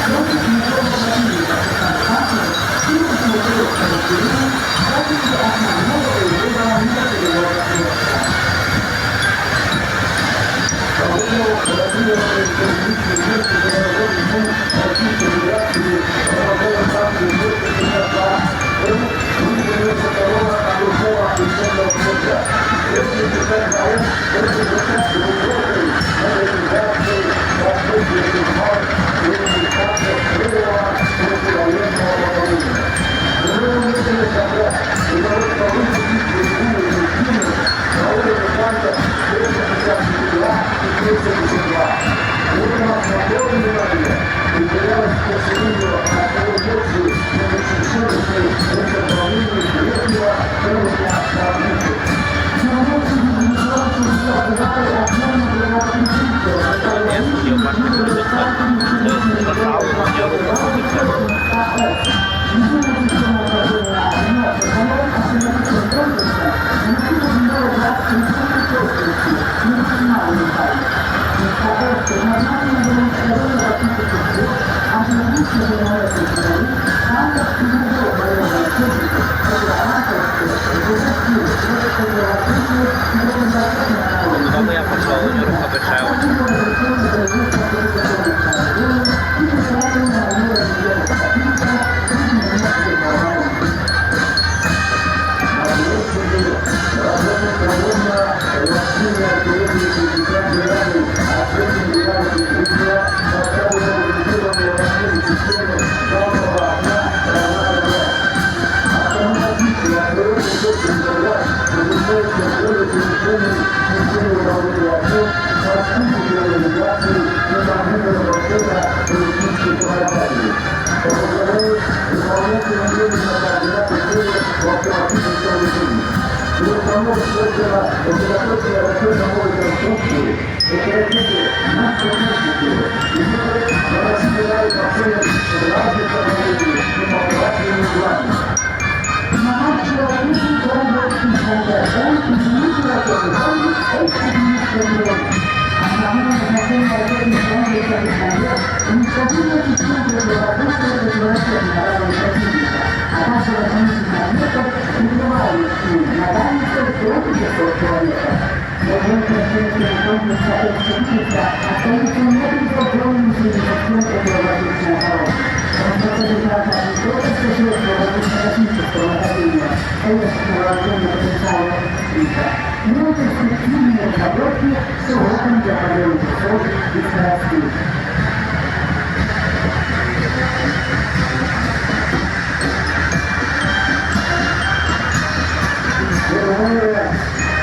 Gracias. Znowu ja patrzałem, nie rucha wyszło.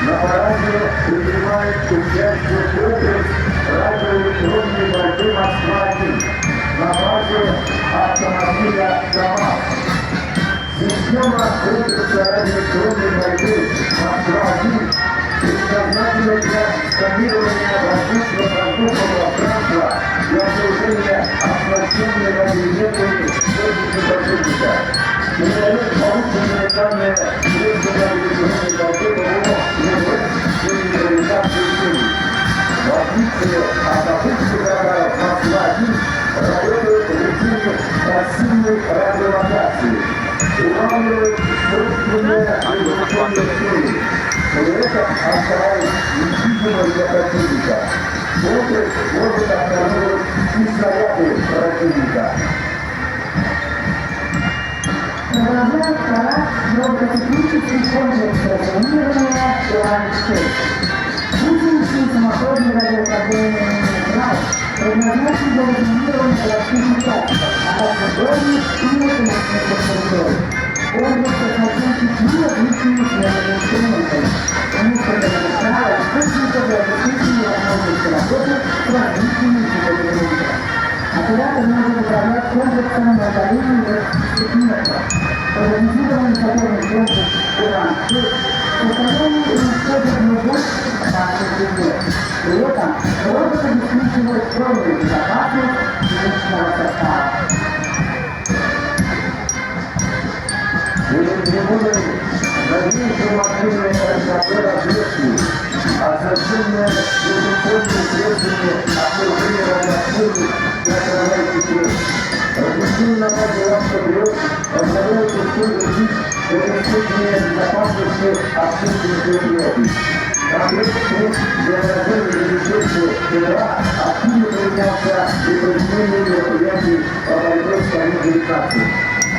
На параде принимает участие комплекс радиоэлектронной борьбы «Москва-1» на базе автомобиля КамАЗ. Система комплекса радиоэлектронной борьбы «Москва-1» предназначена для сканирования воздушного пространства и обнаружения оснащения радиоэлектронной связи противника. Передает полученные данные средства радиоэлектронной борьбы ПВО и реализации целей. В отличие от обычных радаров «Москва-1» работает в режиме пассивной радиолокации. Улавливает собственные радиационные цели. При этом оставаясь невидимой для противника. Комплекс может обнаруживать и снаряды противника. Продолжает парад робототехнический комплекс разминирования «Уран-6». Гусеничный самоходный радиоподъемный «Град» предназначен для разминирования городских участков, а также дорожных и некоммерческих территорий. Комплекс оснащен 5 различными сменными инструментами. Несколько магистралей источников для обеспечения возможности работы с различными типами грунта. Оператор может управлять комплексом на удалении до 10 метров. Организованный моторный комплекс «Уран-6» в состоянии уничтожить любой опасный предмет. При этом робот обеспечивает полную безопасность личного состава. Перед трибуной новейшие машины РКП разведки, оснащенные безусловными средствами обнаружения радиоактивных и отравляющих средств. Размещение на базе «Автоприот» позволяет использовать для обеспечения безопасности общественных мероприятий. Комплекс средств для выражения результата ТВА активно применялся при проведении мероприятий по борьбе с COVID-19.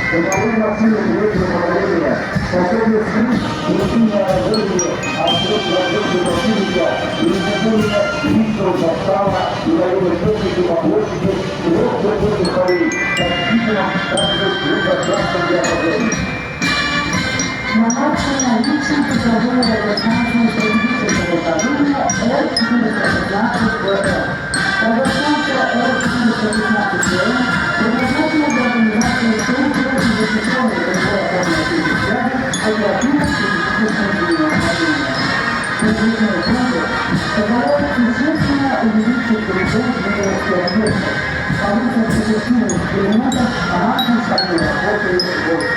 Самовые машины третьего поколения Способность скрыть рутинное оружие от разработки противника и незаконного личного состава и военной техники по площади 3 воздушных полей, как видимо, также и пространством для проблем. Наладка наличия цифрового радиостанции стратегического управления Р-416ВР. Радиостанция Р-416ВР предназначена для организации центра и защищенной контрольно-формной связи оперативно-критического управления. Предварительный комплекс позволяет существенно увеличить горизонт выделенных объектов, повысить эффективность экспериментов командной штабной работы войск.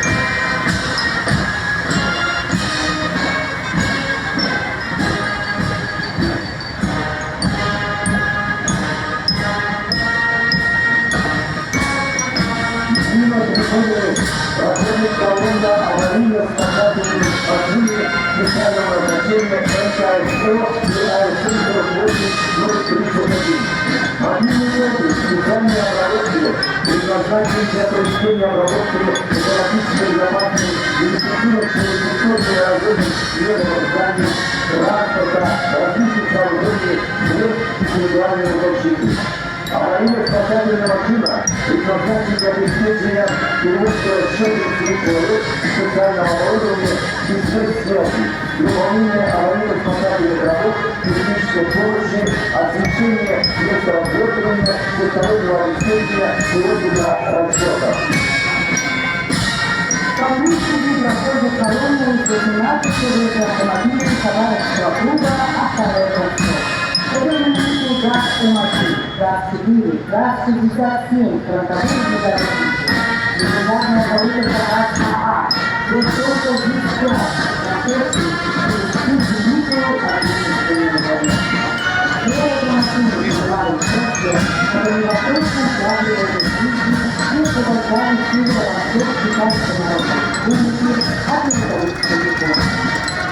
Проходит колонна аварийно-спасательных машин специального назначения НКСО и АС-48-031. Мобильные ноты специальной обработки предназначены для проведения обработки экологической безопасной и дезинфекционной работы членов зданий, транспорта, различных сооружений, средств индивидуальной защиты. Аварийно-спасательная машина предназначена для обеспечения перевозки расчетных человек специального оборудования и средств связи, выполнения аварийно-спасательных работ, технической помощи, освещения места обслуживания, всестороннего обеспечения перевоза расчетов. По площади проходит колонна из 18 автомобилей товарищеского клуба «Автовой-Кольцо». Это знаменитый ГАЗ-М1, ГАЗ-4, ГАЗ-67, фронтовые внедорожники, легендарная колонка ГАЗ-АА, Бестолка ГИС-5, концепции и великую отечественную войну. Все эти машины вызывали счастье, это невозможно связывать жизни и продолжали северо-восток китайского народа, вынесли от металлического веков.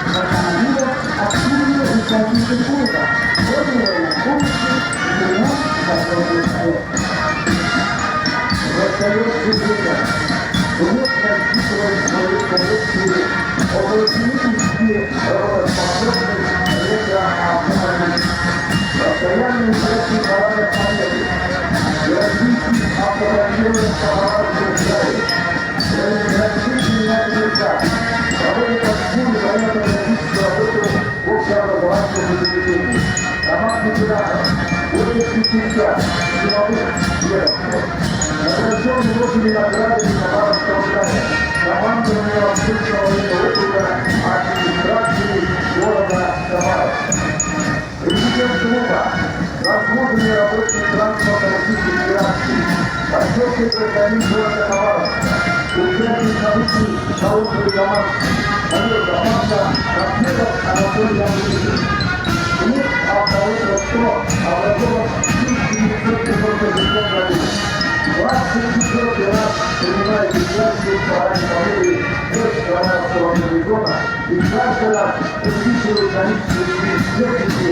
В автомобилях активные участники клуба, отдельные помощи, ремонт дорожных средств. Настоящее время вновь насчитывает свои коллекции около 70 работоспособных электроавтомобилей. Постоянные проекты парадов победы, российских автомобильных товаров в Израиле, различные места, проводят активную военно-политическую работу в общеобразовательном учреждении, домах ветеранов, офисных частях, силовых ведомствах. Награжденные многими наградами товарищеского здания, командование Воздушного военного округа, администрации города Самара. Президент клуба, заслуженный работник транспорта Российской Федерации, почетный гражданин города Хабаровска, участник событий колонны команд, майор команда Рахметов Анатолий Андреевич. Клуб «Автовой-Кольцо» образован в 1990 году. 24 раз принимает участие в параде победы Северо-Канадского гарнизона и каждый раз увеличивает количество техники и